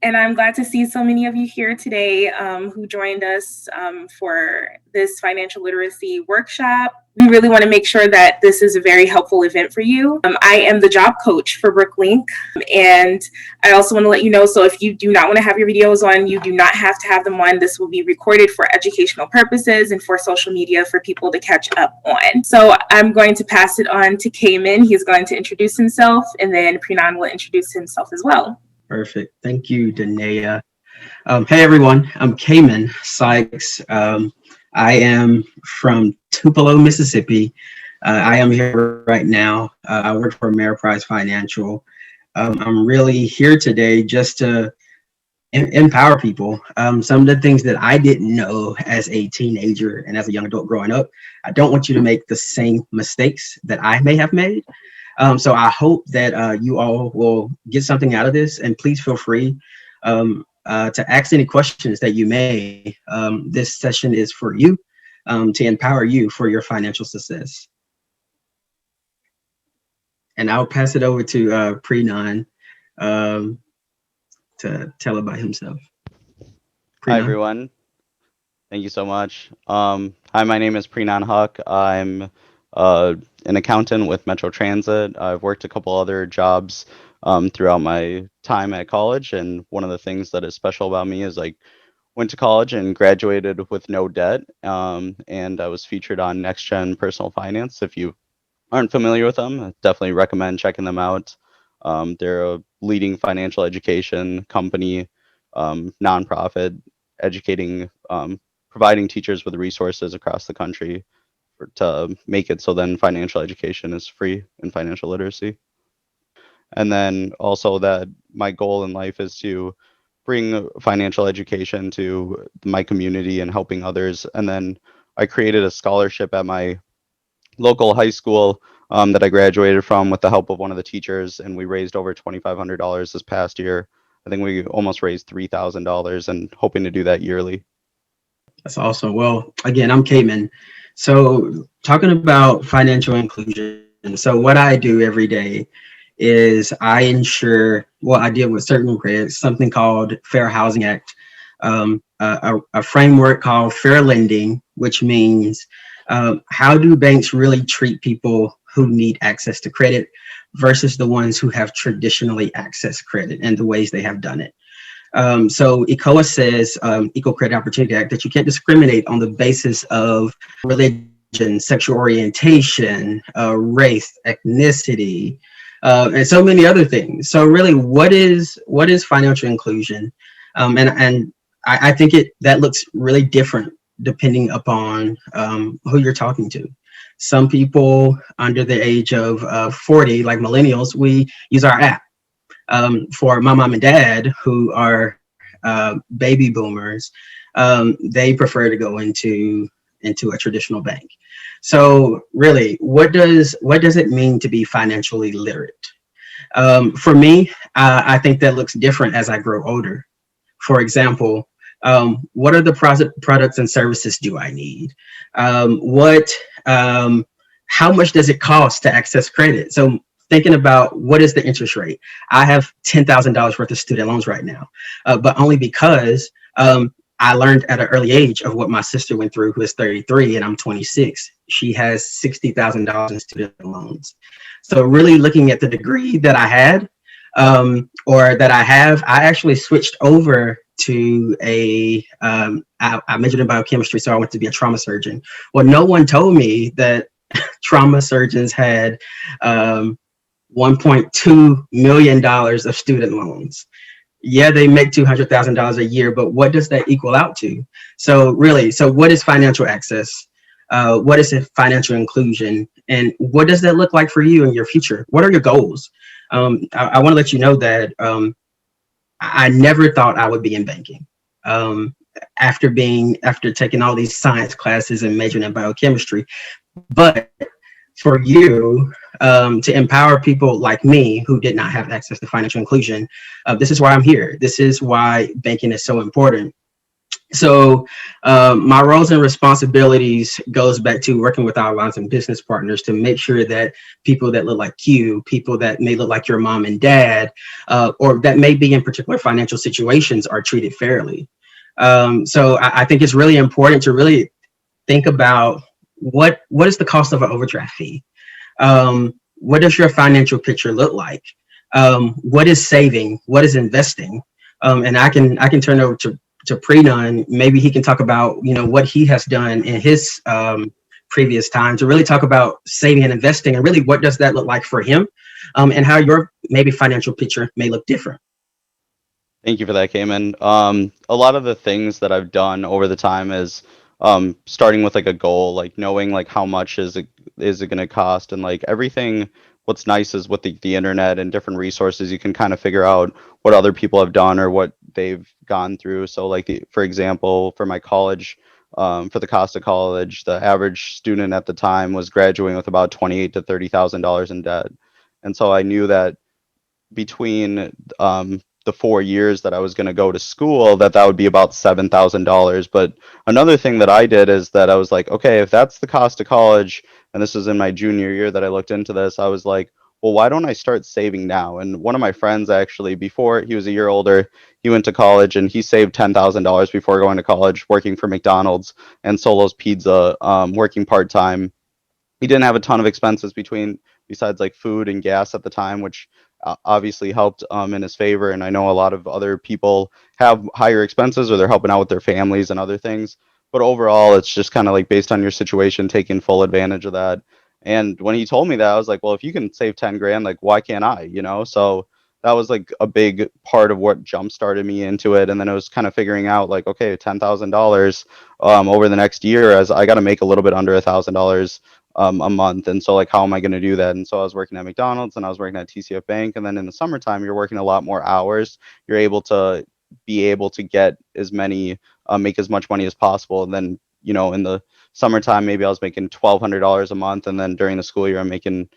And I'm glad to see so many of you here today who joined us for this financial literacy workshop. We really want to make sure that this is a very helpful event for you. I am the job coach for BrookLynk, and I also want to let you know, so if you do not want to have your videos on, you do not have to have them on. This will be recorded for educational purposes and for social media for people to catch up on. So I'm going to pass it on to Kayman. He's going to introduce himself, and then Preequn will introduce himself as well. Perfect. Thank you, Danae. Hey, everyone. I'm Kayman Sykes. I am from Tupelo, Mississippi. I am here right now. I work for Ameriprise Financial. I'm really here today just to empower people. Some of the things that I didn't know as a teenager and as a young adult growing up, I don't want you to make the same mistakes that I may have made. So I hope that you all will get something out of this, and please feel free to ask any questions that you may. This session is for you, to empower you for your financial success. And I'll pass it over to Preequn to tell about himself. Preequn. Hi, everyone. Thank you so much. Hi, my name is Preequn Huck. I'm an accountant with Metro Transit. I've worked a couple other jobs throughout my time at college, and one of the things that is special about me is I went to college and graduated with no debt, and I was featured on Next Gen Personal Finance. If you aren't familiar with them, I definitely recommend checking them out. They're a leading financial education company, nonprofit, educating, providing teachers with resources across the country to make it so then financial education is free and financial literacy. And then also that my goal in life is to bring financial education to my community and helping others. And then I created a scholarship at my local high school that I graduated from with the help of one of the teachers, and we raised over $2,500 this past year. I think we almost raised $3,000 and hoping to do that yearly. That's awesome. Well, again, I'm Kayman. So talking about financial inclusion. So what I do every day is I ensure, well, I deal with certain grants, something called Fair Housing Act, a framework called fair lending, which means how do banks really treat people who need access to credit versus the ones who have traditionally accessed credit and the ways they have done it. So ECOA says, Equal Credit Opportunity Act, that you can't discriminate on the basis of religion, sexual orientation, race, ethnicity, and so many other things. So really, what is financial inclusion? And I think that looks really different depending upon who you're talking to. Some people under the age of 40, like millennials, we use our app. For my mom and dad, who are baby boomers, they prefer to go into a traditional bank. So really, what does it mean to be financially literate? For me, I think that looks different as I grow older. For example, what are the products and services do I need? How much does it cost to access credit? So thinking about what is the interest rate? I have $10,000 worth of student loans right now, but only because I learned at an early age of what my sister went through, who is 33 and I'm 26. She has $60,000 in student loans. So really looking at the degree that I had or that I have, I actually switched over to I majored in biochemistry, so I went to be a trauma surgeon. Well, no one told me that trauma surgeons had $1.2 million of student loans. Yeah, they make $200,000 a year, but what does that equal out to? So really, what is financial access? What is financial inclusion? And what does that look like for you in your future? What are your goals? I want to let you know that I never thought I would be in banking. After taking all these science classes and majoring in biochemistry, but for you to empower people like me who did not have access to financial inclusion, this is why I'm here. This is why banking is so important. So my roles and responsibilities goes back to working with our alliance and business partners to make sure that people that look like you, people that may look like your mom and dad, or that may be in particular financial situations, are treated fairly. So I think it's really important to really think about what is the cost of an overdraft fee. What does your financial picture look like? What is saving? What is investing? And I can turn over to Preequn. Maybe he can talk about what he has done in his previous time to really talk about saving and investing, and really what does that look like for him, and how your maybe financial picture may look different. Thank you for that, Kayman. A lot of the things that I've done over the time is starting with like a goal, like knowing like how much is it going to cost, and like everything. What's nice is with the internet and different resources, you can kind of figure out what other people have done or what they've gone through. So like for example, for my college, for the cost of college, the average student at the time was graduating with about $28,000 to $30,000 in debt, and so I knew that between the 4 years that I was going to go to school, that would be about $7,000. But another thing that I did is that I was like, okay, if that's the cost of college, and this was in my junior year that I looked into this, I was like, well, why don't I start saving now? And one of my friends actually, before he was a year older, he went to college and he saved $10,000 before going to college, working for McDonald's and Solo's Pizza, working part time. He didn't have a ton of expenses besides like food and gas at the time, which obviously helped in his favor. And I know a lot of other people have higher expenses or they're helping out with their families and other things. But overall, it's just kind of like based on your situation, taking full advantage of that. And when he told me that, I was like, well, if you can save 10 grand, like, why can't I? So that was like a big part of what jump started me into it. And then it was kind of figuring out like, okay, $10,000 over the next year, as I got to make a little bit under $1,000 a month. And so like, how am I going to do that? And so I was working at McDonald's and I was working at TCF Bank. And then in the summertime, you're working a lot more hours. You're able to get as many, make as much money as possible. And then, in the summertime, maybe I was making $1,200 a month. And then during the school year, I'm making,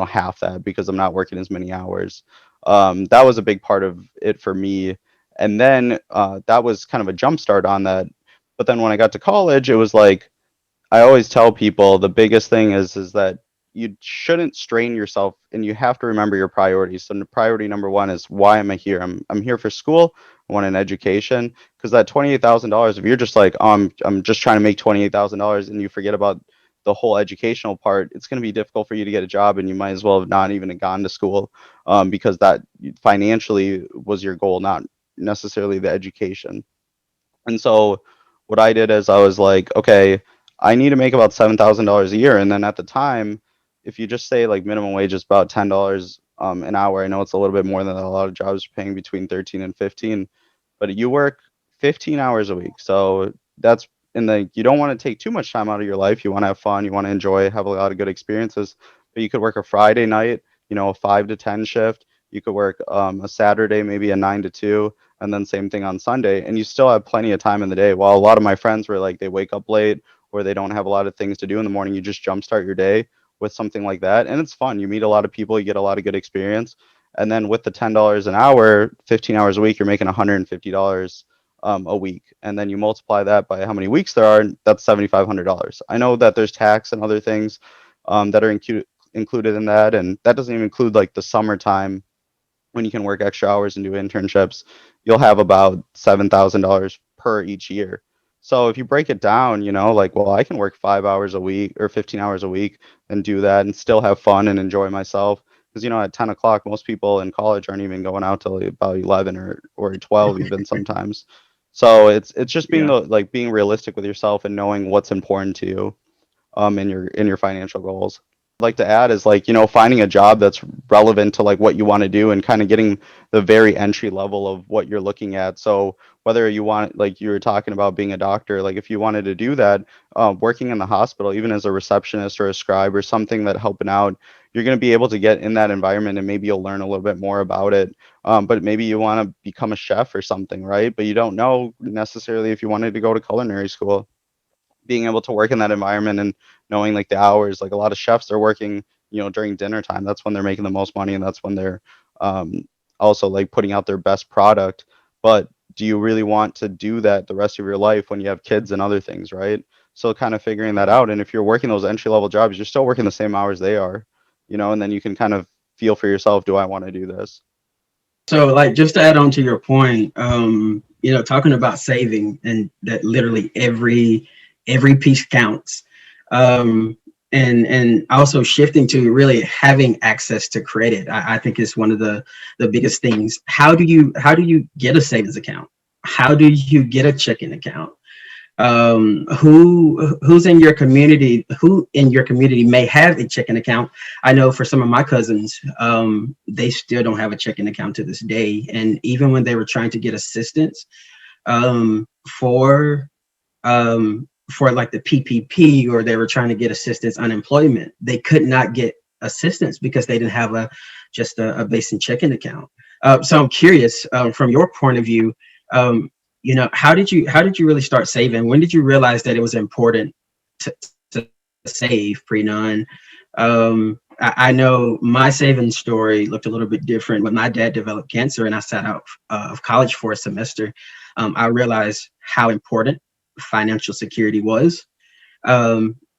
half that because I'm not working as many hours. That was a big part of it for me. And then that was kind of a jump start on that. But then when I got to college, it was like, I always tell people the biggest thing is that you shouldn't strain yourself and you have to remember your priorities. So priority number one is, why am I here? I'm here for school. I want an education, because that $28,000, if you're just like, I'm just trying to make $28,000 and you forget about the whole educational part, it's going to be difficult for you to get a job, and you might as well have not even gone to school, because that financially was your goal, not necessarily the education. And so what I did is I was like, okay, I need to make about $7,000 a year. And then at the time, if you just say like minimum wage is about $10 an hour, I know it's a little bit more than a lot of jobs are paying between 13 and 15, but you work 15 hours a week. So that's you don't want to take too much time out of your life. You want to have fun, you want to enjoy, have a lot of good experiences. But you could work a Friday night, a 5 to 10 shift. You could work a Saturday, maybe a 9 to 2, and then same thing on Sunday, and you still have plenty of time in the day. While a lot of my friends were like, they wake up late or they don't have a lot of things to do in the morning, you just jumpstart your day with something like that, and it's fun. You meet a lot of people, you get a lot of good experience, and then with the $10 an hour, 15 hours a week, you're making $150 a week, and then you multiply that by how many weeks there are, and that's $7,500. I know that there's tax and other things that are included in that, and that doesn't even include like the summertime when you can work extra hours and do internships. You'll have about $7,000 per each year. So if you break it down, like, well, I can work 5 hours a week or 15 hours a week and do that and still have fun and enjoy myself. Because, at 10 o'clock, most people in college aren't even going out till about 11 or 12 even sometimes. So it's just being Yeah. being realistic with yourself and knowing what's important to you in your financial goals. Like to add is like, finding a job that's relevant to like what you want to do and kind of getting the very entry level of what you're looking at. So whether you want, like you were talking about being a doctor, like if you wanted to do that, working in the hospital, even as a receptionist or a scribe or something that helping out, you're going to be able to get in that environment and maybe you'll learn a little bit more about it. But maybe you want to become a chef or something, right? But you don't know necessarily if you wanted to go to culinary school. Being able to work in that environment and knowing like the hours, like a lot of chefs are working, during dinner time. That's when they're making the most money and that's when they're also like putting out their best product. But do you really want to do that the rest of your life when you have kids and other things, right? So kind of figuring that out. And if you're working those entry level jobs, you're still working the same hours they are, and then you can kind of feel for yourself, do I want to do this? So, like, just to add on to your point, talking about saving and that literally every piece counts, and also shifting to really having access to credit, I think is one of the biggest things. How do you get a savings account? How do you get a checking account? Who's in your community, who in your community may have a checking account? I know for some of my cousins, they still don't have a checking account to this day. And even when they were trying to get assistance, um, for for like the PPP, or they were trying to get assistance unemployment, they could not get assistance because they didn't have a basic checking account. So I'm curious, from your point of view, how did you really start saving? When did you realize that it was important to save, Preequn? I know my saving story looked a little bit different. When my dad developed cancer and I sat out of college for a semester, I realized how important financial security was,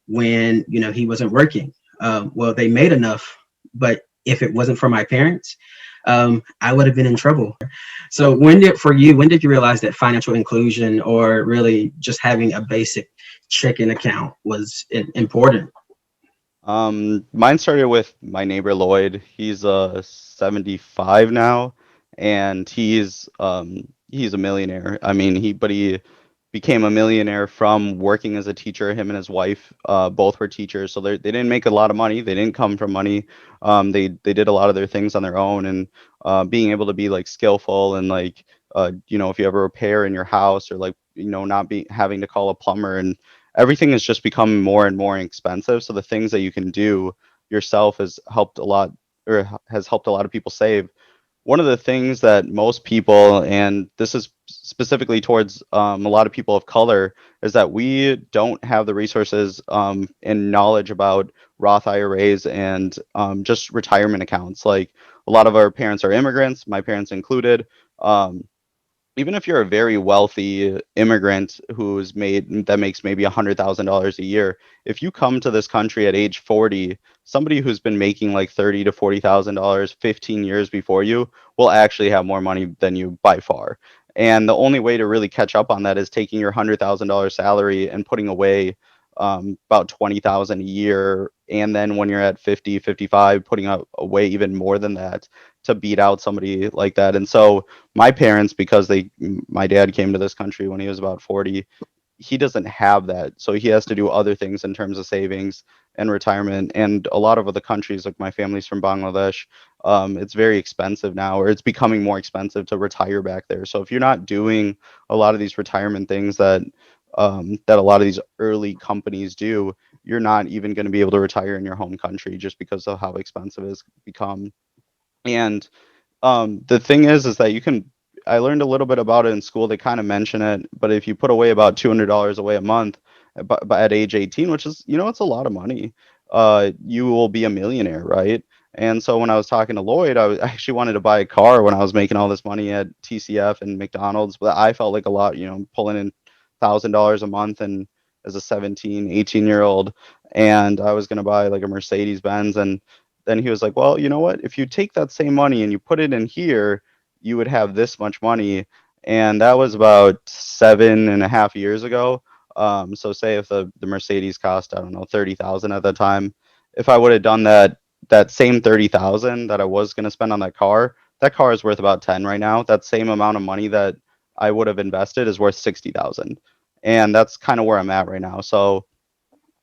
when he wasn't working. Well, they made enough, but if it wasn't for my parents, I would have been in trouble. So when did you realize that financial inclusion, or really just having a basic checking account, was important? Mine started with my neighbor Lloyd. He's 75 now, and he's a millionaire. I mean, he became a millionaire from working as a teacher. Him and his wife both were teachers, so they didn't make a lot of money. They didn't come from money. They did a lot of their things on their own, and being able to be like skillful and like if you have a repair in your house, or like not be having to call a plumber, and everything has just become more and more expensive. So the things that you can do yourself has helped a lot, or has helped a lot of people save. One of the things that most people, and this is specifically towards a lot of people of color, is that we don't have the resources and knowledge about Roth IRAs and just retirement accounts. Like, a lot of our parents are immigrants, my parents included. Um, Even if you're a very wealthy immigrant that makes maybe $100,000 a year, if you come to this country at age 40, somebody who's been making like $30,000 to $40,000 15 years before you will actually have more money than you by far. And the only way to really catch up on that is taking your $100,000 salary and putting away about 20,000 a year, and then when you're at 50, 55, putting away even more than that to beat out somebody like that. And so my parents, because my dad came to this country when he was about 40, he doesn't have that, so he has to do other things in terms of savings and retirement. And a lot of other countries, like my family's from Bangladesh, it's very expensive now, or it's becoming more expensive to retire back there. So if you're not doing a lot of these retirement things that a lot of these early companies do, you're not even going to be able to retire in your home country, just because of how expensive it's become. And the thing is that I learned a little bit about it in school. They kind of mention it, but if you put away about $200 away a month, but at age 18, which is, it's a lot of money, you will be a millionaire, right? And so when I was talking to Lloyd, I actually wanted to buy a car when I was making all this money at TCF and McDonald's, but I felt like a lot, pulling in $1,000 a month, and as a 17, 18-year old, and I was going to buy like a Mercedes Benz. And then he was like, well, you know what? If you take that same money and you put it in here, you would have this much money. And that was about 7.5 years ago. So say if the Mercedes cost, I don't know, 30,000 at that time, if I would have done that same 30,000 that I was going to spend on that car is worth about 10 right now. That same amount of money that I would have invested is worth 60,000. And that's kind of where I'm at right now. So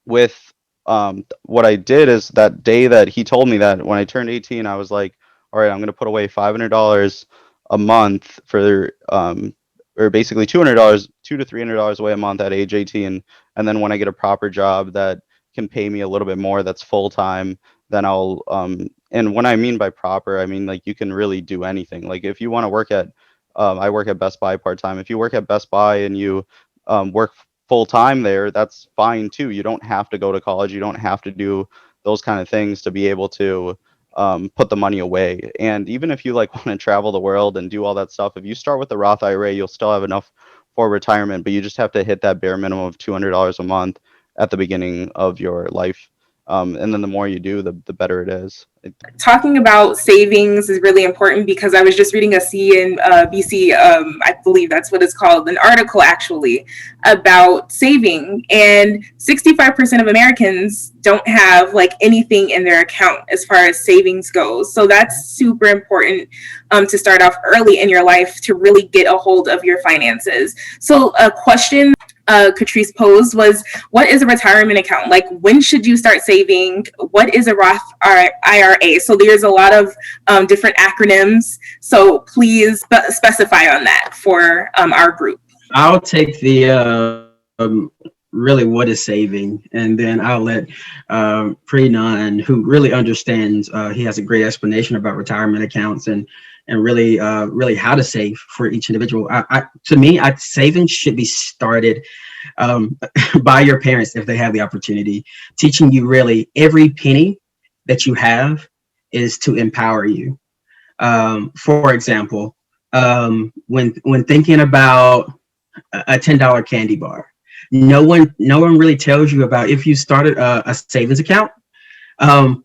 with what I did is, that day that he told me that, when I turned 18, I was like, all right, I'm going to put away $500 a month for or basically $200, $200 to $300 away a month at age 18. And then when I get a proper job that can pay me a little bit more, that's full time, then I'll and when I mean by proper, I mean like you can really do anything. Like if you want to work at I work at Best Buy part time. If you work at Best Buy and you work full time there, that's fine too. You don't have to go to college. You don't have to do those kind of things to be able to put the money away. And even if you like want to travel the world and do all that stuff, if you start with the Roth IRA, you'll still have enough for retirement, but you just have to hit that bare minimum of $200 a month at the beginning of your life. And then the more you do, the better it is. Talking about savings is really important because I was just reading a CNBC, I believe that's what it's called, an article actually about saving, and 65% of Americans don't have like anything in their account as far as savings goes. So that's super important to start off early in your life to really get a hold of your finances. So a question Catrice posed was, what is a retirement account? Like, when should you start saving? What is a Roth IRA? So there's a lot of different acronyms. So please specify on that for our group. I'll take the really what is saving, and then I'll let Preequn, who really understands, he has a great explanation about retirement accounts and really how to save for each individual. To me, saving should be started by your parents if they have the opportunity, teaching you really every penny that you have is to empower you. For example, when thinking about a $10 candy bar, no one really tells you about, if you started a savings account,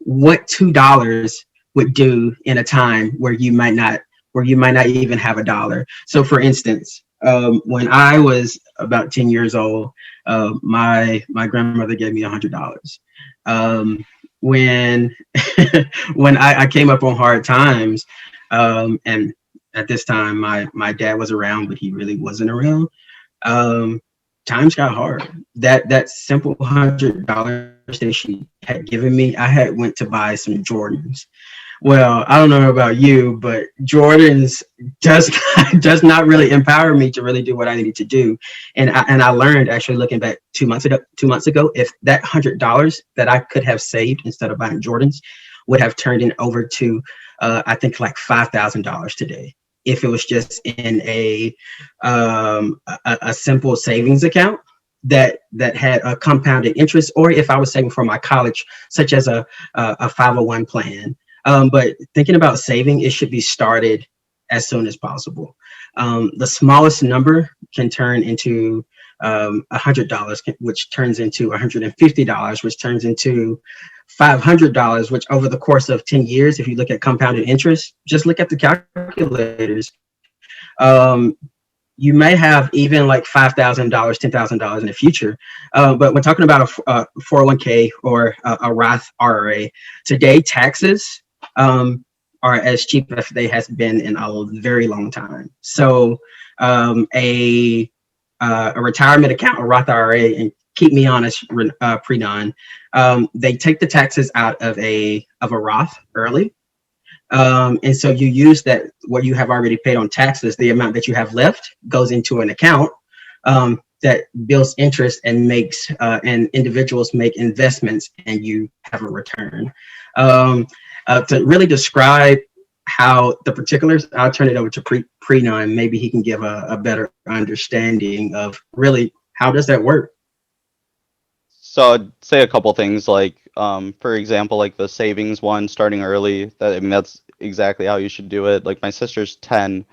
what $2 would do in a time where you might not even have a dollar. So for instance, when I was about 10 years old, my grandmother gave me $100. When when I came up on hard times, and at this time my dad was around, but he really wasn't around. Times got hard. That simple $100 that she had given me, I had went to buy some Jordans. Well, I don't know about you, but Jordans does not really empower me to really do what I needed to do. And I learned, actually looking back 2 months ago, if that $100 that I could have saved instead of buying Jordans would have turned in over to I think like $5,000 today, if it was just in a simple savings account that had a compounded interest, or if I was saving for my college, such as a 501 plan. But thinking about saving, it should be started as soon as possible. The smallest number can turn into $100, which turns into $150, which turns into $500, which over the course of 10 years, if you look at compounded interest, just look at the calculators. You may have even like $5,000, $10,000 in the future. But when talking about a 401k or a Roth IRA, today taxes are as cheap as they has been in a very long time. So a retirement account, a Roth IRA, and keep me honest, Preequn, they take the taxes out of a Roth early. And so you use that, what you have already paid on taxes, the amount that you have left goes into an account that builds interest and makes and individuals make investments, and you have a return. To really describe how the particulars, I'll turn it over to Preequn. Maybe he can give a better understanding of really how does that work. So I'd say a couple things, like for example, like the savings one, starting early. That's exactly how you should do it. Like my sister's 10,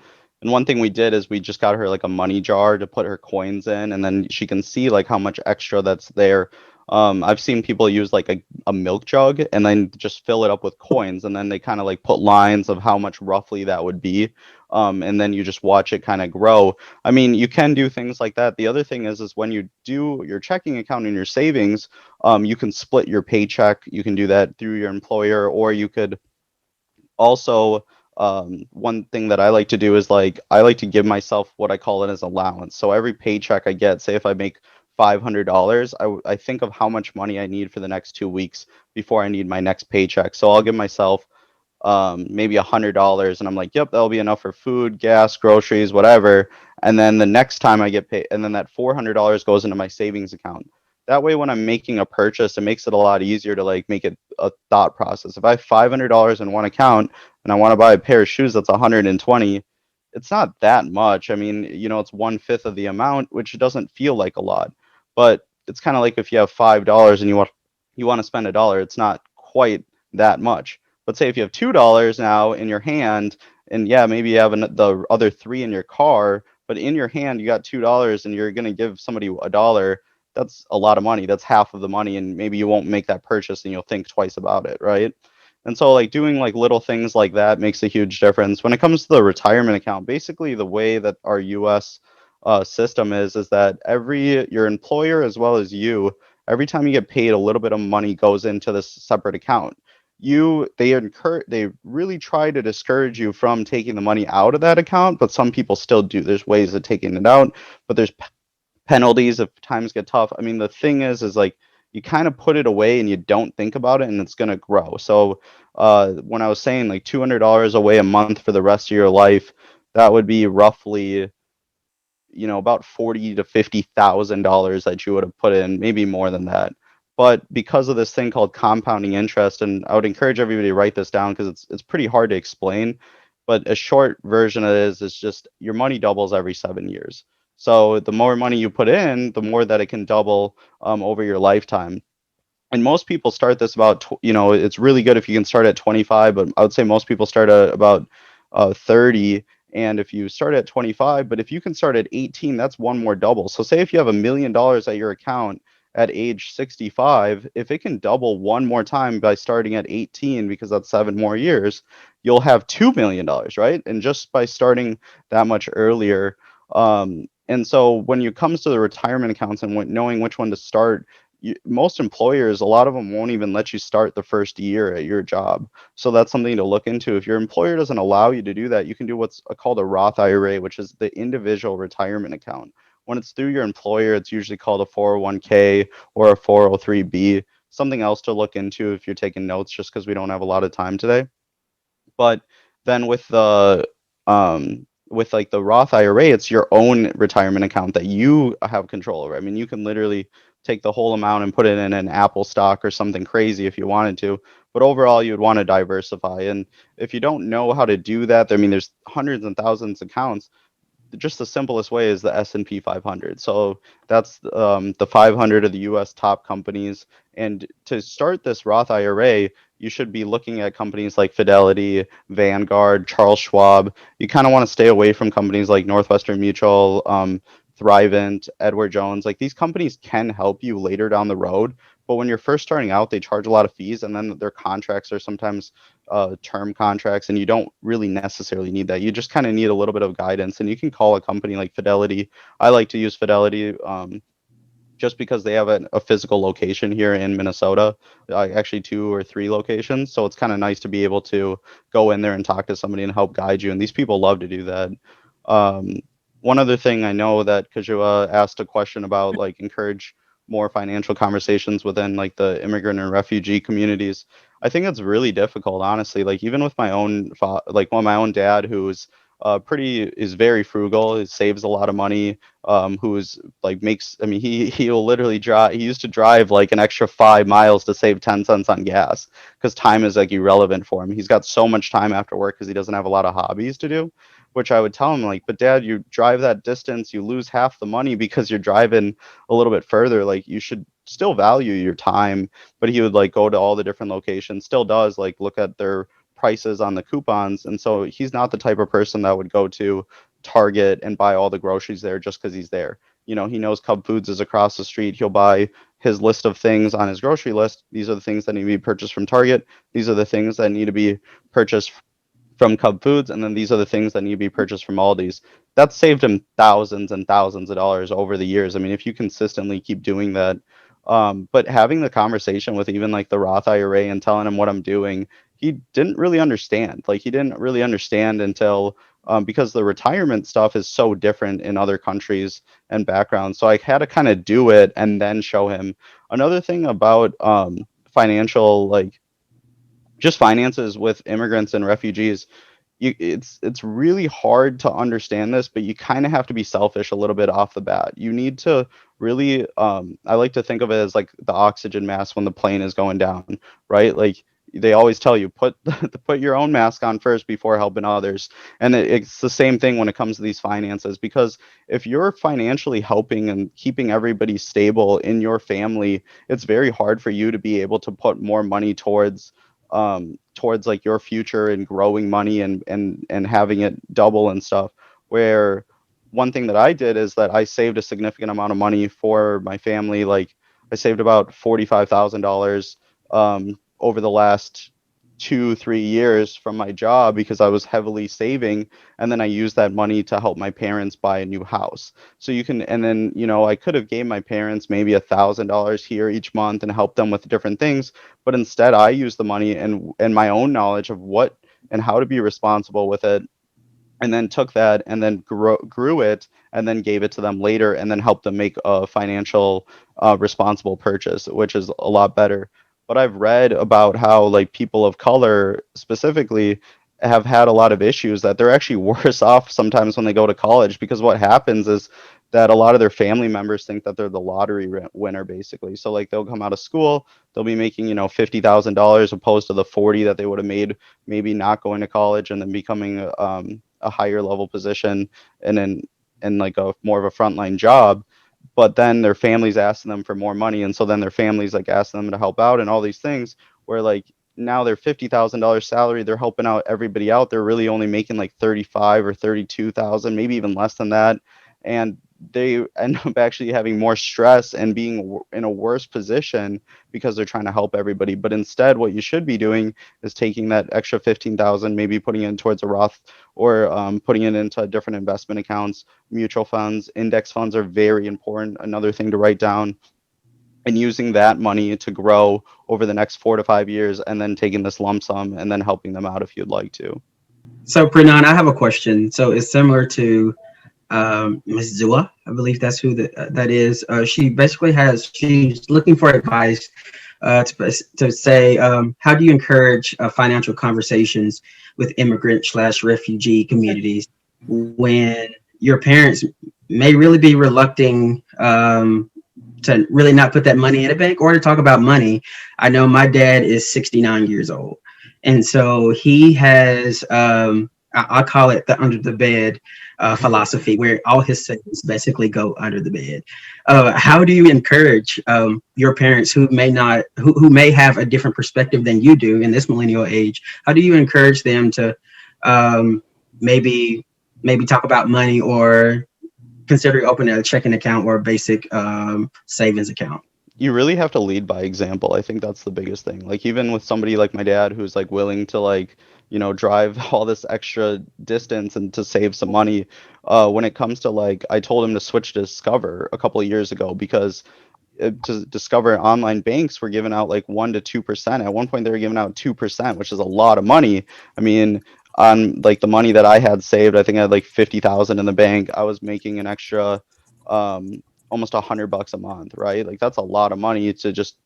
and one thing we did is we just got her like a money jar to put her coins in, and then she can see like how much extra that's there. I've seen people use like a milk jug and then just fill it up with coins, and then they kind of like put lines of how much roughly that would be. And then you just watch it kind of grow. I mean, you can do things like that. The other thing is when you do your checking account and your savings, you can split your paycheck. You can do that through your employer, or you could also, one thing that I like to do is like I like to give myself what I call it as allowance. So every paycheck I get, say if I make $500, I think of how much money I need for the next 2 weeks before I need my next paycheck. So I'll give myself maybe $100, and I'm like, yep, that'll be enough for food, gas, groceries, whatever. And then the next time I get paid, and then that $400 goes into my savings account. That way, when I'm making a purchase, it makes it a lot easier to like make it a thought process. If I have $500 in one account and I want to buy a pair of shoes that's 120, it's not that much. I mean, it's 1/5 of the amount, which doesn't feel like a lot. But it's kind of like if you have $5 and you want to spend $1, it's not quite that much. But say if you have $2 now in your hand, and yeah, maybe you have the other three in your car, but in your hand you got $2 and you're gonna give somebody $1, that's a lot of money. That's half of the money, and maybe you won't make that purchase and you'll think twice about it, right? And so like doing like little things like that makes a huge difference. When it comes to the retirement account, basically the way that our US system is that your employer as well as you, every time you get paid, a little bit of money goes into this separate account. They really try to discourage you from taking the money out of that account, but some people still do. There's ways of taking it out, but there's penalties if times get tough. I mean, the thing is like you kind of put it away and you don't think about it, and it's gonna grow. So when I was saying like $200 away a month for the rest of your life, that would be roughly, about $40,000 to $50,000 that you would have put in, maybe more than that. But because of this thing called compounding interest, and I would encourage everybody to write this down because it's pretty hard to explain. But a short version of it is just your money doubles every 7 years. So the more money you put in, the more that it can double over your lifetime. And most people start this it's really good if you can start at 25, but I would say most people start at about 30. And if you start at 25, but if you can start at 18, that's one more double. So say if you have $1 million at your account at age 65, if it can double one more time by starting at 18, because that's 7 more years, you'll have $2 million, right? And just by starting that much earlier. And so when it comes to the retirement accounts and knowing which one to start, most employers, a lot of them won't even let you start the first year at your job. So that's something to look into. If your employer doesn't allow you to do that, you can do what's called a Roth IRA, which is the individual retirement account. When it's through your employer, it's usually called a 401k or a 403b. Something else to look into if you're taking notes, just because we don't have a lot of time today. But then with like the Roth IRA, it's your own retirement account that you have control over. I mean, you can literally take the whole amount and put it in an Apple stock or something crazy if you wanted to. But overall, you would want to diversify. And if you don't know how to do that, I mean, there's hundreds and thousands of accounts. Just the simplest way is the S&P 500. So that's the 500 of the U.S. top companies. And to start this Roth IRA, you should be looking at companies like Fidelity, Vanguard, Charles Schwab. You kind of want to stay away from companies like Northwestern Mutual, Thrivent, Edward Jones. Like these companies can help you later down the road, but when you're first starting out, they charge a lot of fees, and then their contracts are sometimes term contracts, and you don't really necessarily need that. You just kind of need a little bit of guidance, and you can call a company like Fidelity. I like to use Fidelity just because they have a physical location here in Minnesota, actually 2 or 3 locations. So it's kind of nice to be able to go in there and talk to somebody and help guide you. And these people love to do that. Um, One other thing I know that Kajua asked a question about, like encourage more financial conversations within like the immigrant and refugee communities. I think it's really difficult, honestly. Like even with my own, my own dad, who's is very frugal, he saves a lot of money, who's like makes, I mean, he'll literally drive, he used to drive like an extra 5 miles to save 10 cents on gas because time is like irrelevant for him. He's got so much time after work because he doesn't have a lot of hobbies to do, which I would tell him like, but dad, you drive that distance, you lose half the money because you're driving a little bit further. Like you should still value your time. But he would like go to all the different locations, still does, like look at their prices on the coupons. And so he's not the type of person that would go to Target and buy all the groceries there just because he's there. He knows Cub Foods is across the street. He'll buy his list of things on his grocery list. These are the things that need to be purchased from Target. These are the things that need to be purchased from Cub Foods, and then these are the things that need to be purchased from Aldi's. That's saved him thousands and thousands of dollars over the years. I mean, if you consistently keep doing that, but having the conversation with even like the Roth IRA and telling him what I'm doing, he didn't really understand. Like he didn't really understand until because the retirement stuff is so different in other countries and backgrounds. So I had to kind of do it and then show him. Another thing about financial, like just finances with immigrants and refugees, it's really hard to understand this, but you kind of have to be selfish a little bit off the bat. You need to really I like to think of it as like the oxygen mask when the plane is going down, right? Like they always tell you put put your own mask on first before helping others. And it's the same thing when it comes to these finances, because if you're financially helping and keeping everybody stable in your family, it's very hard for you to be able to put more money towards towards like your future and growing money and having it double and stuff. Where one thing that I did is that I saved a significant amount of money for my family. Like I saved about $45,000 over the last 2, 3 years from my job because I was heavily saving, and then I used that money to help my parents buy a new house. So you can, and then I could have gave my parents maybe $1,000 here each month and helped them with different things, but instead I used the money and my own knowledge of what and how to be responsible with it, and then took that and then grew it and then gave it to them later and then helped them make a financial responsible purchase, which is a lot better. But I've read about how like people of color specifically have had a lot of issues that they're actually worse off sometimes when they go to college, because what happens is that a lot of their family members think that they're the lottery winner basically. So like they'll come out of school, they'll be making $50,000 opposed to the 40 that they would have made maybe not going to college and then becoming a higher level position and in like a more of a frontline job. But then their families asking them for more money, and so then their families like asking them to help out and all these things, where like now their $50,000 salary, they're helping out everybody out, they're really only making like 35 or 32,000, maybe even less than that. And they end up actually having more stress and being in a worse position because they're trying to help everybody. But instead, what you should be doing is taking that extra 15,000, maybe putting it towards a Roth, or putting it into different investment accounts. Mutual funds, index funds are very important. Another thing to write down, and using that money to grow over the next 4 to 5 years, and then taking this lump sum and then helping them out if you'd like to. So, Preequn, I have a question. So it's similar to Ms. Zua, I believe that's who that is. She basically she's looking for advice to say, how do you encourage financial conversations with immigrant/refugee communities when your parents may really be reluctant to really not put that money in a bank or to talk about money? I know my dad is 69 years old, and so he has, I call it the under the bed philosophy, where all his savings basically go under the bed. How do you encourage your parents who may have a different perspective than you do in this millennial age? How do you encourage them to maybe talk about money or consider opening a checking account or a basic savings account? You really have to lead by example. I think that's the biggest thing. Like even with somebody like my dad who's like willing to like, drive all this extra distance and to save some money, when it comes to like, I told him to switch to Discover a couple of years ago because to Discover online banks were giving out like 1 to 2%. At one point they were giving out 2%, which is a lot of money. I mean, on like the money that I had saved, I think I had like 50,000 in the bank. I was making an extra almost $100 a month, right? Like that's a lot of money to just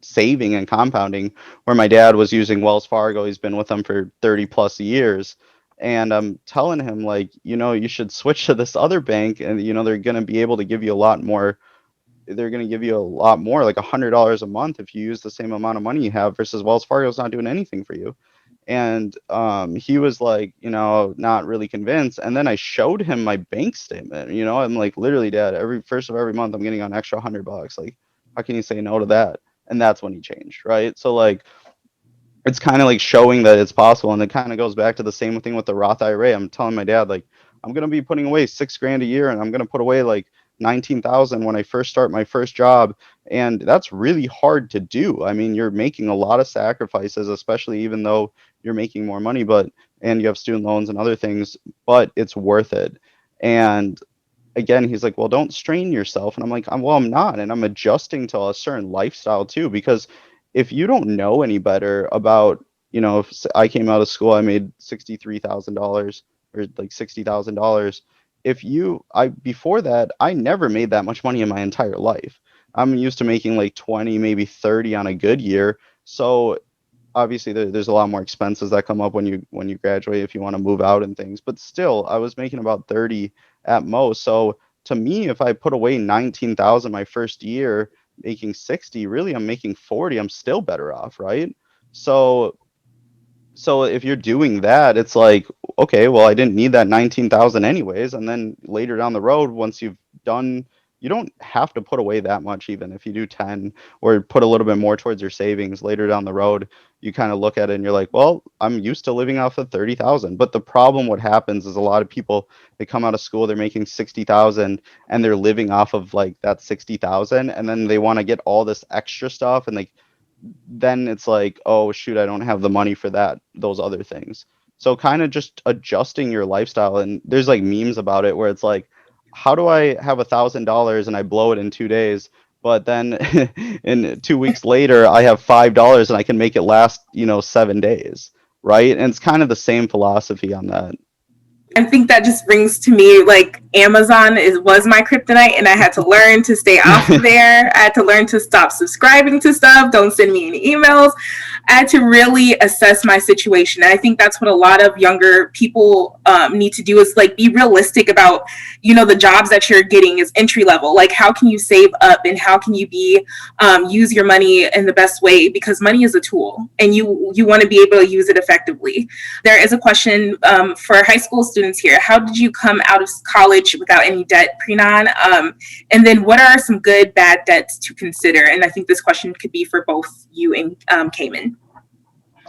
saving and compounding. Where my dad was using Wells Fargo, he's been with them for 30 plus years. And I'm telling him like, you should switch to this other bank, and they're going to be able to give you a lot more. They're going to give you a lot more, like $100 a month if you use the same amount of money you have, versus Wells Fargo's not doing anything for you. And he was like, not really convinced. And then I showed him my bank statement. I'm like, literally, Dad, every first of every month I'm getting an extra $100. Like, how can you say no to that? And that's when he changed, right? So like, it's kind of like showing that it's possible. And it kind of goes back to the same thing with the Roth IRA. I'm telling my dad, like, I'm going to be putting away $6,000 a year, and I'm going to put away like 19,000 when I first start my first job. And that's really hard to do. I mean, you're making a lot of sacrifices, especially even though you're making more money, and you have student loans and other things, but it's worth it. And again, he's like, well, don't strain yourself. And I'm like, well, I'm not. And I'm adjusting to a certain lifestyle too, because if you don't know any better about, if I came out of school, I made $63,000 or like $60,000. Before that, I never made that much money in my entire life. I'm used to making like 20, maybe 30 on a good year. So obviously there's a lot more expenses that come up when you graduate, if you want to move out and things, but still I was making about 30 at most. So to me, if I put away 19,000 my first year, making 60, really I'm making 40, I'm still better off, right? So if you're doing that, it's like, okay, well, I didn't need that 19,000 anyways. And then later down the road, once you've done you don't have to put away that much. Even if you do 10 or put a little bit more towards your savings later down the road, you kind of look at it and you're like, well, I'm used to living off of 30,000. But the problem, what happens is a lot of people, they come out of school, they're making 60,000 and they're living off of like that 60,000, and then they want to get all this extra stuff, and like then it's like, oh shoot, I don't have the money for those other things. So kind of just adjusting your lifestyle. And there's like memes about it where it's like, how do I have $1,000 and I blow it in 2 days, but then in 2 weeks later I have $5 and I can make it last, 7 days, right? And it's kind of the same philosophy on that. I think that just brings to me like Amazon was my kryptonite, and I had to learn to stay off of there. I had to learn to stop subscribing to stuff. Don't send me any emails. I had to really assess my situation. And I think that's what a lot of younger people need to do is like be realistic about, the jobs that you're getting is entry level. Like how can you save up and how can you use your money in the best way? Because money is a tool and you want to be able to use it effectively. There is a question for high school students here. How did you come out of college without any debt, Preequn? And then what are some good, bad debts to consider? And I think this question could be for both you and Kayman.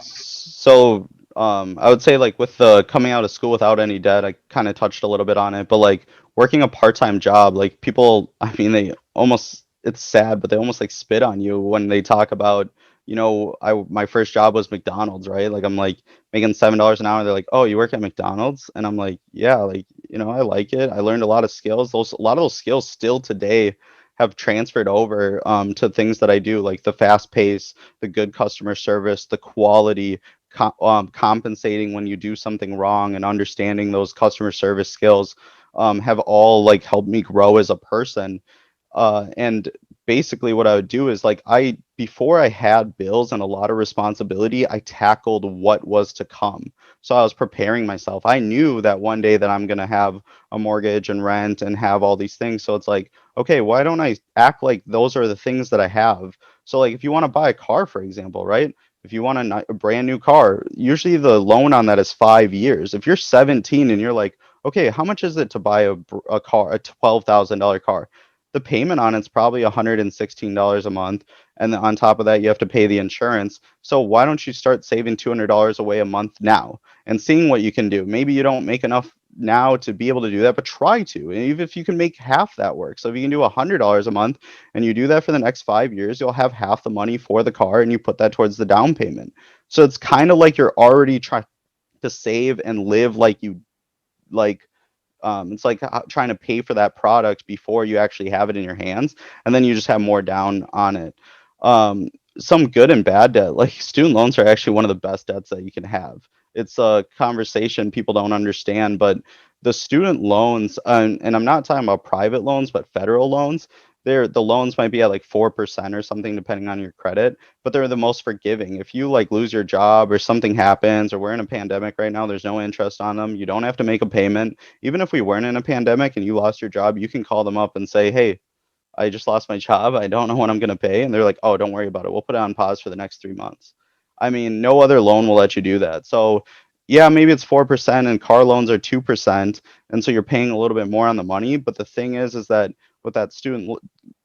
So I would say like with the coming out of school without any debt, I kind of touched a little bit on it, but like working a part-time job, like people, I mean, they almost, it's sad, but they almost like spit on you when they talk about, my first job was McDonald's, right? Like I'm like making $7 an hour. They're like, oh, you work at McDonald's? And I'm like, yeah, like, I like it. I learned a lot of skills. A lot of those skills still today have transferred over to things that I do, like the fast pace, the good customer service, the quality, compensating when you do something wrong, and understanding those customer service skills have all like helped me grow as a person. And basically what I would do is like before I had bills and a lot of responsibility, I tackled what was to come. So I was preparing myself. I knew that one day that I'm going to have a mortgage and rent and have all these things. So it's like, okay, why don't I act like those are the things that I have? So like if you want to buy a car, for example, right? If you want a brand new car, usually the loan on that is 5 years. If you're 17 and you're like, okay, how much is it to buy a car, a $12,000 car? The payment on it's probably $116 a month. And then on top of that, you have to pay the insurance. So why don't you start saving $200 away a month now and seeing what you can do? Maybe you don't make enough now to be able to do that, but try to. And even if you can make half that work. So if you can do $100 a month and you do that for the next 5 years, you'll have half the money for the car and you put that towards the down payment. So it's kind of like you're already trying to save and live like you like it's like trying to pay for that product before you actually have it in your hands, and then you just have more down on it. Some good and bad debt, like student loans are actually one of the best debts that you can have. It's a conversation people don't understand, but the student loans, and I'm not talking about private loans, but federal loans, the loans might be at like 4% or something depending on your credit, but they're the most forgiving. If you like lose your job or something happens, or we're in a pandemic right now, there's no interest on them. You don't have to make a payment. Even if we weren't in a pandemic and you lost your job, you can call them up and say, hey, I just lost my job. I don't know when I'm going to pay. And they're like, oh, don't worry about it. We'll put it on pause for the next 3 months. I mean, no other loan will let you do that. So yeah, maybe it's 4% and car loans are 2%. And so you're paying a little bit more on the money. But the thing is that with that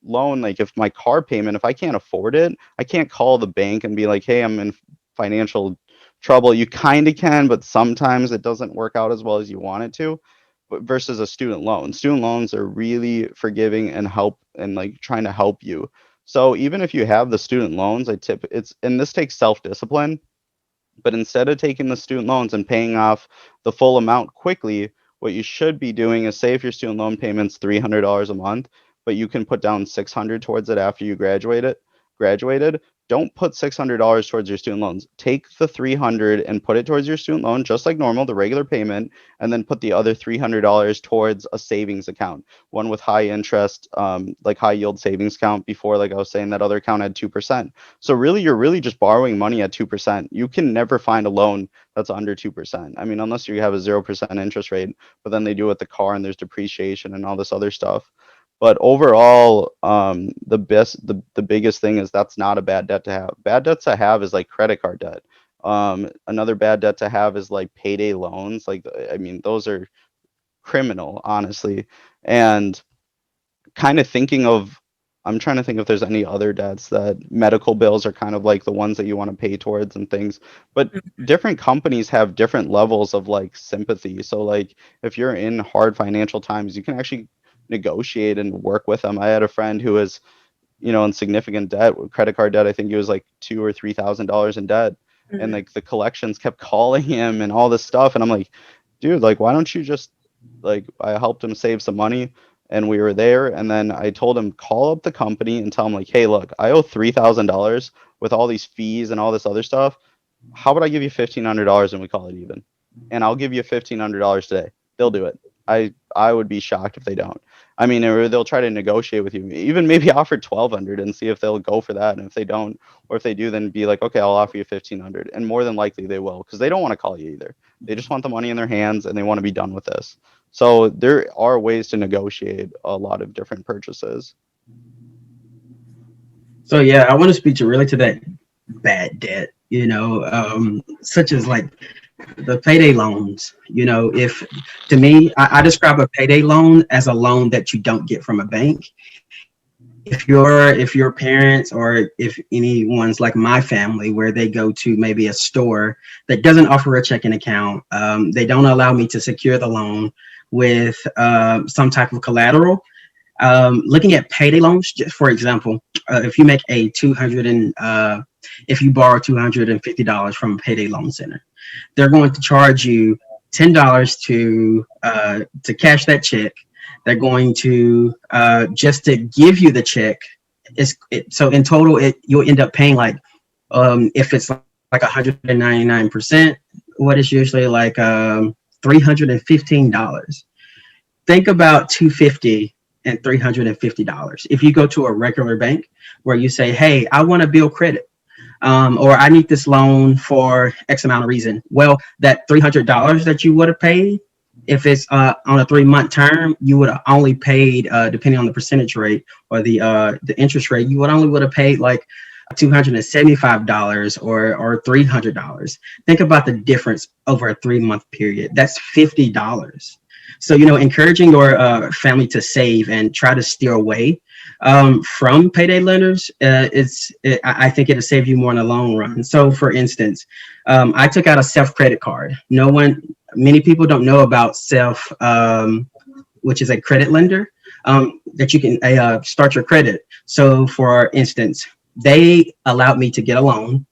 loan, like if my car payment, if I can't afford it, I can't call the bank and be like, hey, I'm in financial trouble. You kind of can, but sometimes it doesn't work out as well as you want it to. But versus a student loan, student loans are really forgiving and help and like trying to help you. So even if you have the student loans, and this takes self-discipline, but instead of taking the student loans and paying off the full amount quickly, what you should be doing is, say if your student loan payment's $300 a month, but you can put down 600 towards it after you graduated, don't put $600 towards your student loans. Take the 300 and put it towards your student loan, just like normal, the regular payment, and then put the other $300 towards a savings account, one with high interest, like high yield savings account. Before, like I was saying, that other account had 2%. So really, you're really just borrowing money at 2%. You can never find a loan that's under 2%. I mean, unless you have a 0% interest rate, but then they do it with the car and there's depreciation and all this other stuff. But overall, the biggest thing is that's not a bad debt to have. Bad debt to have is like credit card debt. Another bad debt to have is like payday loans. Like, I mean, those are criminal, honestly. And kind of thinking of, I'm trying to think if there's any other debts that medical bills are kind of like the ones that you want to pay towards and things. But different companies have different levels of like sympathy. So like if you're in hard financial times, you can actually negotiate and work with them. I had a friend who was, in significant debt, credit card debt. I think he was like $2,000 or $3,000 in debt. And like the collections kept calling him and all this stuff. And I'm like, dude, like, why don't you just, like, I helped him save some money and we were there. And then I told him, call up the company and tell him, like, hey, look, I owe $3,000 with all these fees and all this other stuff. How about I give you $1,500 and we call it even? And I'll give you $1,500 today. They'll do it. I would be shocked if they don't. I mean, or they'll try to negotiate with you, even maybe offer 1,200 and see if they'll go for that. And if they don't, or if they do, then be like, okay, I'll offer you 1,500. And more than likely they will, because they don't want to call you either. They just want the money in their hands and they want to be done with this. So there are ways to negotiate a lot of different purchases. So yeah, I want to speak to really to that bad debt, such as like the payday loans. If to me, I describe a payday loan as a loan that you don't get from a bank. If your parents or if anyone's like my family, where they go to maybe a store that doesn't offer a checking account, they don't allow me to secure the loan with some type of collateral. Looking at payday loans, just for example, if you make if you borrow $250 from a payday loan center, they're going to charge you $10 to cash that check. They're going to just to give you the check. So in total, you'll end up paying like if it's like 199%, what is usually like $315. Think about $250 and $350. If you go to a regular bank where you say, hey, I want to build credit, or I need this loan for X amount of reason. Well, that $300 that you would have paid, if it's on a 3-month term, you would have only paid, depending on the percentage rate or the interest rate, you would have paid like $275 or $300. Think about the difference over a 3-month period. That's $50. So, encouraging your family to save and try to steer away from payday lenders, I think it'll save you more in the long run. So, for instance, I took out a Self credit card. Many people don't know about Self, which is a credit lender that you can start your credit. So, for instance, they allowed me to get a loan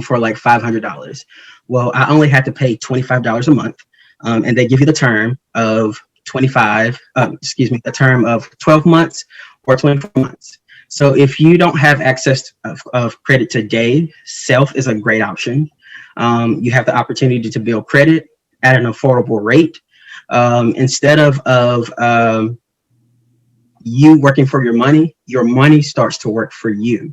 for like $500. Well, I only had to pay $25 a month. And they give you the term of the term of 12 months or 24 months. So if you don't have access of credit today, Self is a great option. You have the opportunity to build credit at an affordable rate. Instead of you working for your money starts to work for you.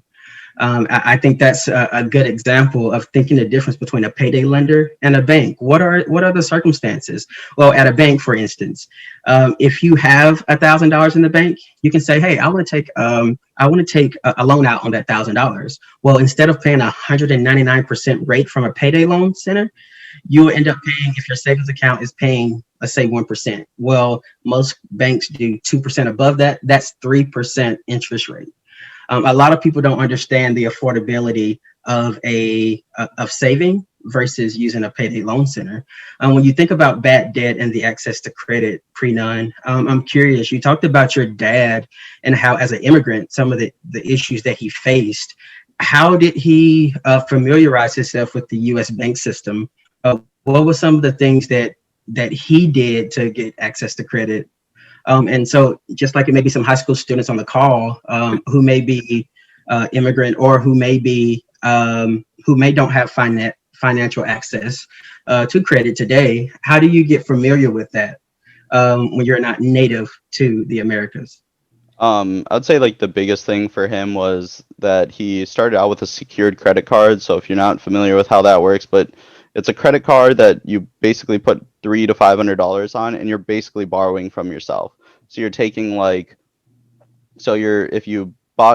I think that's a good example of thinking the difference between a payday lender and a bank. What are the circumstances? Well, at a bank, for instance, if you have $1,000 in the bank, you can say, hey, I want to take a loan out on that $1,000. Well, instead of paying 199% rate from a payday loan center, you will end up paying, if your savings account is paying, let's say 1%. Well, most banks do 2% above that. That's 3% interest rate. A lot of people don't understand the affordability of saving versus using a payday loan center. When you think about bad debt and the access to credit, Preequn, I'm curious. You talked about your dad and how, as an immigrant, some of the issues that he faced. How did he familiarize himself with the U.S. bank system? What were some of the things that he did to get access to credit? And so just like it may be some high school students on the call who may be immigrant or who may don't have financial access to credit today, how do you get familiar with that when you're not native to the Americas? I'd say like the biggest thing for him was that he started out with a secured credit card. So if you're not familiar with how that works, but it's a credit card that you basically put $300 to $500 on, and you're basically borrowing from yourself. So you're taking if you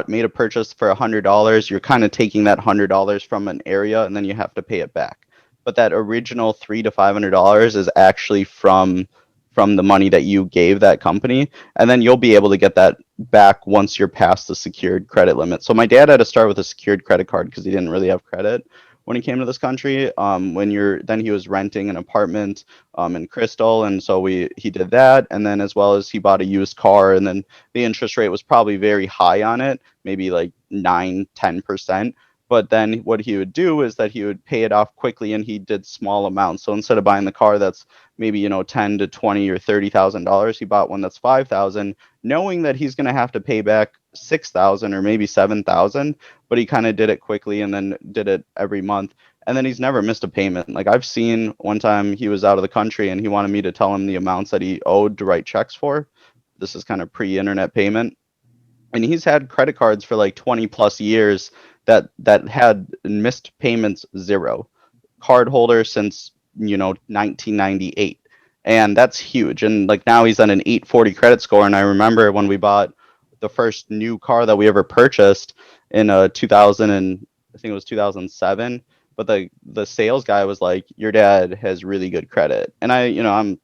made a purchase for $100, you're kind of taking that $100 from an area, and then you have to pay it back. But that original $300 to $500 is actually from from the money that you gave that company, and then you'll be able to get that back once you're past the secured credit limit. So my dad had to start with a secured credit card because he didn't really have credit when he came to this country. Then he was renting an apartment in Crystal, and so he did that, and then as well as he bought a used car, and then the interest rate was probably very high on it, maybe like 9-10%. But then what he would do is that he would pay it off quickly, and he did small amounts. So instead of buying the car that's maybe, you know, 10 to 20 or $30,000, he bought one that's 5,000, knowing that he's going to have to pay back 6,000 or maybe 7,000, but he kind of did it quickly and then did it every month. And then he's never missed a payment. Like I've seen one time he was out of the country and he wanted me to tell him the amounts that he owed to write checks for. This is kind of pre-internet payment. And he's had credit cards for like 20 plus years that had missed payments zero. Card holder since, you know, 1998. And that's huge. And like now he's on an 840 credit score. And I remember when we bought the first new car that we ever purchased in 2000, and I think it was 2007. But the sales guy was like, "Your dad has really good credit." And I'm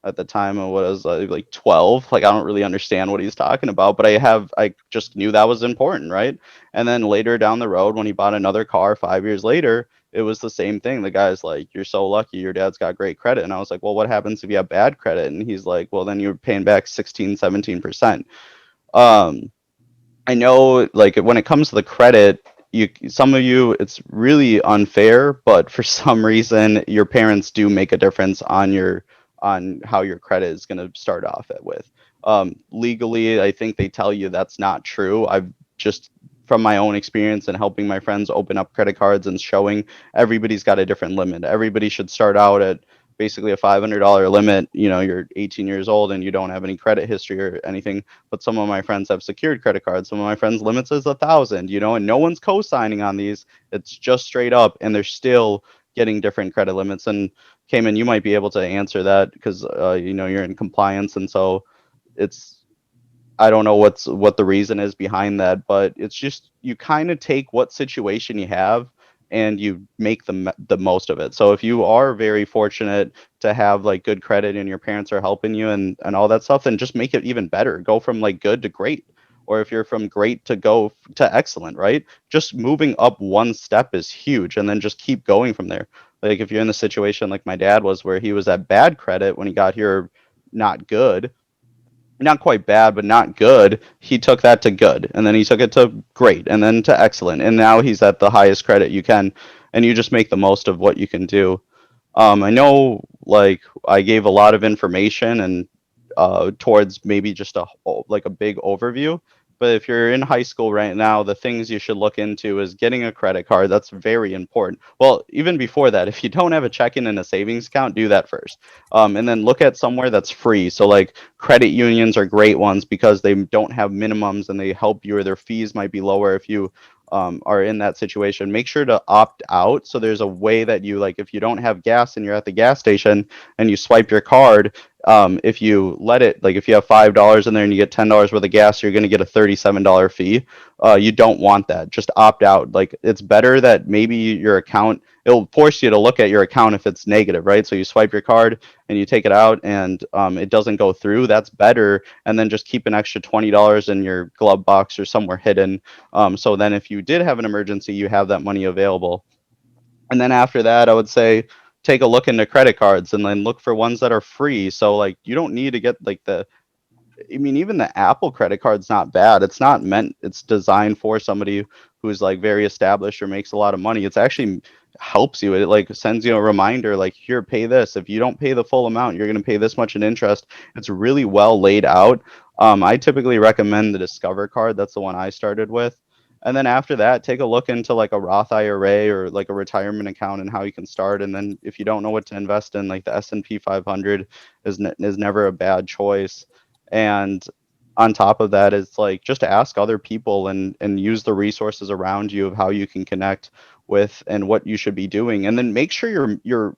at the time I was like 12. Like I don't really understand what he's talking about, but I just knew that was important, right? And then later down the road, when he bought another car 5 years later, it was the same thing. The guy's like, "You're so lucky, your dad's got great credit." And I was like, "Well, what happens if you have bad credit?" And he's like, "Well, then you're paying back 16-17%." um I know, like when it comes to the credit, some of you, it's really unfair, but for some reason, your parents do make a difference on how your credit is going to start off with. Legally, I think they tell you that's not true. I've just from my own experience and helping my friends open up credit cards and showing everybody's got a different limit. Everybody should start out at basically a $500 limit. You know, you're 18 years old and you don't have any credit history or anything. But some of my friends have secured credit cards. Some of my friends limits is 1,000. You know, and no one's co-signing on these. It's just straight up, and they're still getting different credit limits. And Kayman, you might be able to answer that because you know you're in compliance, and so it's I don't know what the reason is behind that, but it's just you kind of take what situation you have and you make the most of it. So if you are very fortunate to have like good credit and your parents are helping you and all that stuff, then just make it even better. Go from like good to great. Or if you're from great to go to excellent, right? Just moving up one step is huge, and then just keep going from there. Like if you're in the situation like my dad was, where he was at bad credit when he got here, not good, not quite bad, but not good. He took that to good, and then he took it to great, and then to excellent, and now he's at the highest credit you can, and you just make the most of what you can do. I know, like, I gave a lot of information and towards maybe just like a big overview. But if you're in high school right now, the things you should look into is getting a credit card. That's very important. Well, even before that, if you don't have a checking and a savings account, do that first. And then look at somewhere that's free. So like credit unions are great ones because they don't have minimums and they help you, or their fees might be lower if you are in that situation. Make sure to opt out. So there's a way that you, like, if you don't have gas and you're at the gas station and you swipe your card, if you let it, like if you have $5 in there and you get $10 worth of gas, you're going to get a $37 fee. You don't want that. Just opt out. Like it's better that maybe your account, it'll force you to look at your account if it's negative, right? So you swipe your card and you take it out and it doesn't go through. That's better. And then just keep an extra $20 in your glove box or somewhere hidden. So then if you did have an emergency, you have that money available. And then after that, I would say take a look into credit cards and then look for ones that are free. So like you don't need to get like I mean, even the Apple credit card's not bad. It's not meant, it's designed for somebody who's like very established or makes a lot of money. It's actually helps you. It like sends you a reminder like, here, pay this. If you don't pay the full amount, you're going to pay this much in interest. It's really well laid out. I typically recommend the Discover card. That's the one I started with. And then after that, take a look into like a Roth IRA or like a retirement account and how you can start. And then if you don't know what to invest in, like the S&P 500 is never a bad choice. And on top of that, it's like just ask other people and use the resources around you of how you can connect with and what you should be doing. And then make sure you're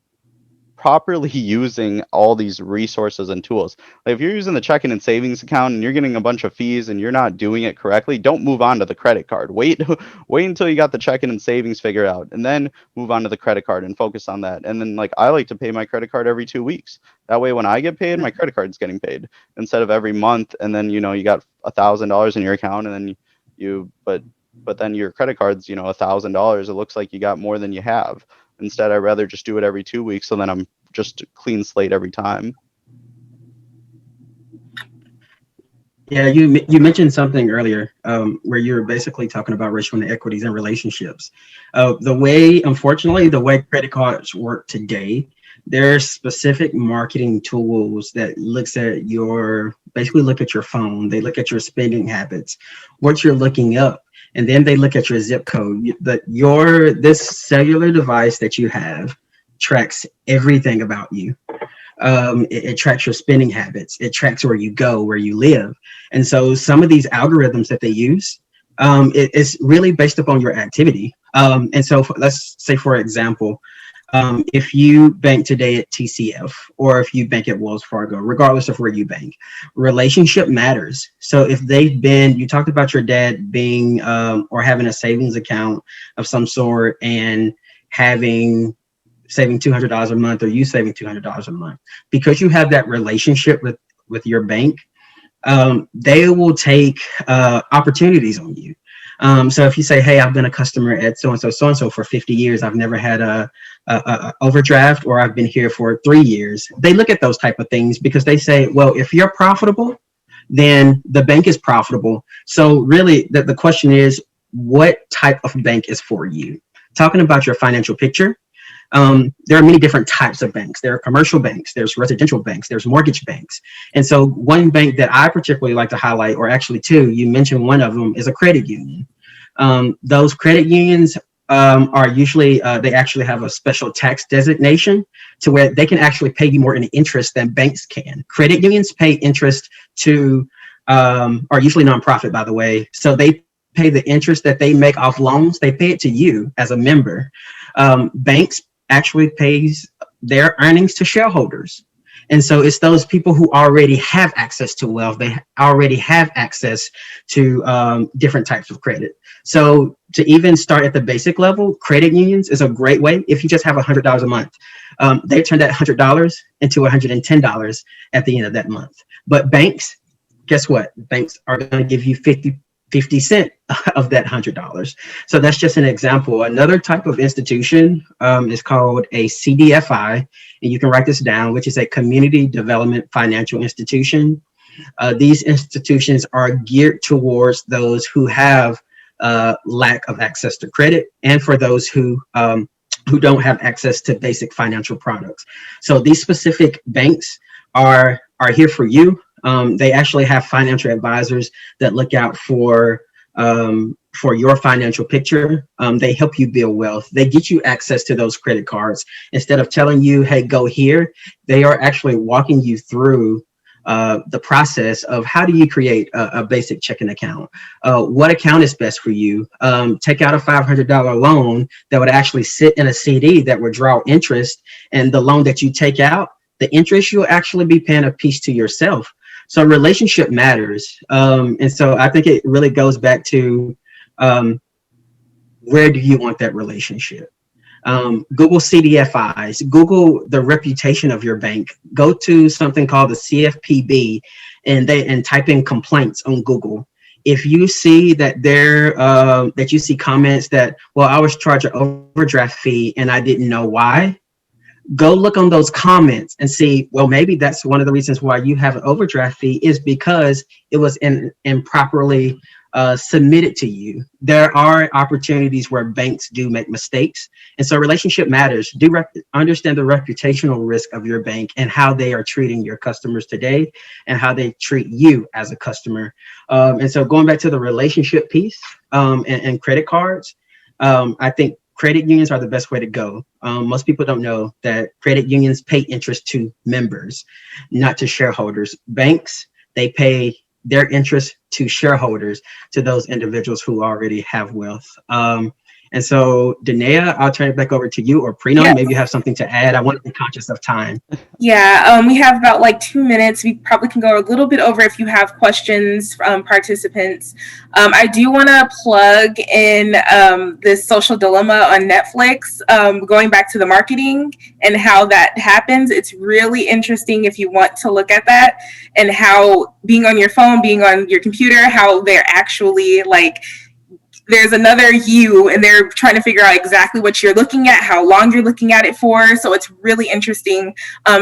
properly using all these resources and tools. Like if you're using the checking and savings account and you're getting a bunch of fees and you're not doing it correctly, don't move on to the credit card. Wait until you got the checking and savings figured out, and then move on to the credit card and focus on that. And then, like, I like to pay my credit card every 2 weeks. That way when I get paid, my credit card's getting paid instead of every month. And then, you know, you got $1,000 in your account, and then but then your credit card's, you know, $1,000. It looks like you got more than you have. Instead, I'd rather just do it every 2 weeks, so then I'm just a clean slate every time. Yeah, you mentioned something earlier where you were basically talking about racial inequities and relationships. Unfortunately, the way credit cards work today, there's specific marketing tools that look at your phone. They look at your spending habits, what you're looking up, and then they look at your zip code. This cellular device that you have tracks everything about you. It tracks your spending habits. It tracks where you go, where you live. And so some of these algorithms that they use, it's really based upon your activity. And so let's say, for example, if you bank today at TCF or if you bank at Wells Fargo, regardless of where you bank, relationship matters. So if you talked about your dad being or having a savings account of some sort and saving $200 a month, or you saving $200 a month, because you have that relationship with your bank, they will take opportunities on you. So if you say, hey, I've been a customer at so-and-so for 50 years, I've never had a overdraft, or I've been here for 3 years, they look at those type of things because they say, well, if you're profitable, then the bank is profitable. So really the question is, what type of bank is for you? Talking about your financial picture, there are many different types of banks. There are commercial banks, there's residential banks, there's mortgage banks. And so one bank that I particularly like to highlight, or actually two, you mentioned one of them, is a credit union. Those credit unions are usually, they actually have a special tax designation to where they can actually pay you more in interest than banks can. Credit unions pay interest to, are usually nonprofit, by the way. So they pay the interest that they make off loans, they pay it to you as a member. Banks actually pays their earnings to shareholders. And so it's those people who already have access to wealth. They already have access to different types of credit. So to even start at the basic level, credit unions is a great way. If you just have $100 a month, they turn that $100 into $110 at the end of that month. But banks, guess what? Banks are going to give you 50 cents of that $100. So that's just an example. Another type of institution is called a CDFI, and you can write this down, which is a community development financial institution. These institutions are geared towards those who have lack of access to credit, and for those who don't have access to basic financial products. So these specific banks are here for you. They actually have financial advisors that look out for your financial picture. They help you build wealth. They get you access to those credit cards. Instead of telling you, hey, go here, they are actually walking you through the process of how do you create a basic checking account? What account is best for you? Take out a $500 loan that would actually sit in a CD that would draw interest, and the loan that you take out, the interest, you'll actually be paying a piece to yourself. So relationship matters. And so I think it really goes back to where do you want that relationship? Google CDFIs, Google the reputation of your bank, go to something called the CFPB and type in complaints on Google. If you see that that you see comments that, well, I was charged an overdraft fee and I didn't know why, go look on those comments and see, well, maybe that's one of the reasons why you have an overdraft fee is because it was improperly submitted to you. There are opportunities where banks do make mistakes. And so relationship matters. Understand the reputational risk of your bank and how they are treating your customers today and how they treat you as a customer. And so going back to the relationship piece and credit cards, I think credit unions are the best way to go. Most people don't know that credit unions pay interest to members, not to shareholders. Banks, they pay their interest to shareholders, to those individuals who already have wealth. And And so, Danae, I'll turn it back over to you, or Preequn. Yes. Maybe you have something to add. I want to be conscious of time. Yeah, we have about like 2 minutes. We probably can go a little bit over if you have questions from participants. I do want to plug in this Social Dilemma on Netflix, going back to the marketing and how that happens. It's really interesting if you want to look at that, and how being on your phone, being on your computer, how they're actually like, there's another you, and they're trying to figure out exactly what you're looking at, how long you're looking at it for. So it's really interesting.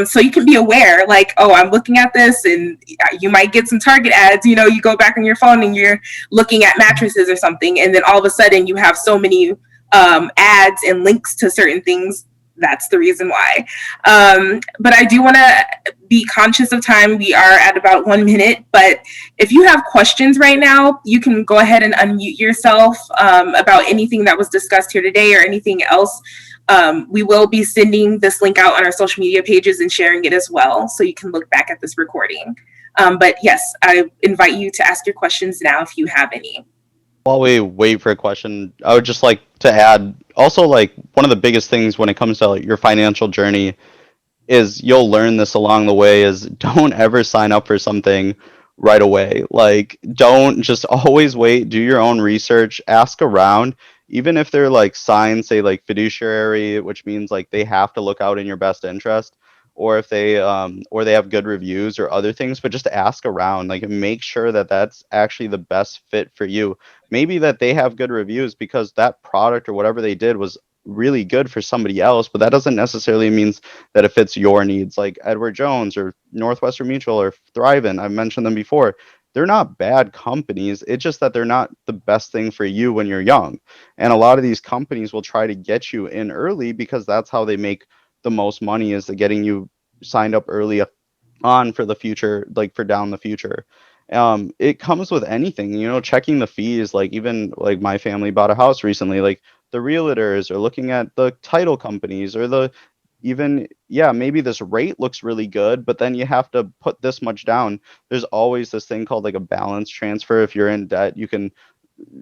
So you can be aware, like, oh, I'm looking at this, and you might get some Target ads. You know, you go back on your phone and you're looking at mattresses or something, and then all of a sudden you have so many ads and links to certain things. That's the reason why. But I do want to be conscious of time. We are at about 1 minute, but if you have questions right now, you can go ahead and unmute yourself about anything that was discussed here today or anything else. We will be sending this link out on our social media pages and sharing it as well, so you can look back at this recording. But yes, I invite you to ask your questions now if you have any. While we wait for a question, I would just like to add also, like, one of the biggest things when it comes to your financial journey is, you'll learn this along the way, is don't ever sign up for something right away. Like, don't just always wait, do your own research, ask around, even if they're like signs, say like fiduciary, which means like they have to look out in your best interest, or if they or they have good reviews or other things, but just ask around, like, and make sure that that's actually the best fit for you. Maybe that they have good reviews because that product or whatever they did was really good for somebody else, but that doesn't necessarily mean that it fits your needs. Like Edward Jones or Northwestern Mutual or Thrivent, I've mentioned them before. They're not bad companies. It's just that they're not the best thing for you when you're young. And a lot of these companies will try to get you in early because that's how they make the most money, is the getting you signed up early on for the future, like for down the future. It comes with anything, checking the fees. Like, even like my family bought a house recently, like the realtors are looking at the title companies, or the even, yeah, maybe this rate looks really good, but then you have to put this much down. There's always this thing called like a balance transfer. If you're in debt, you can,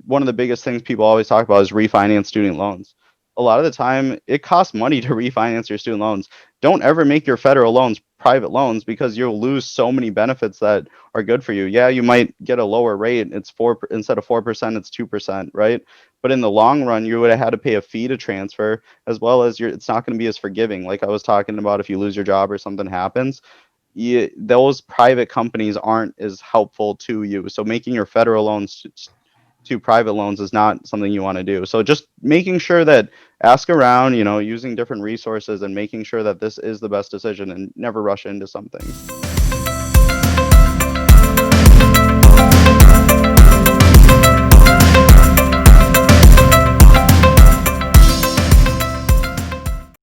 one of the biggest things people always talk about is refinance student loans. A lot of the time, it costs money to refinance your student loans. Don't ever make your federal loans private loans, because you'll lose so many benefits that are good for you. Yeah, you might get a lower rate. It's 4 instead of 4%, it's 2%, right? But in the long run, you would have had to pay a fee to transfer, as well as it's not going to be as forgiving. Like I was talking about, if you lose your job or something happens, those private companies aren't as helpful to you. So making your federal loans to private loans is not something you want to do. So just making sure that, ask around, using different resources and making sure that this is the best decision, and never rush into something.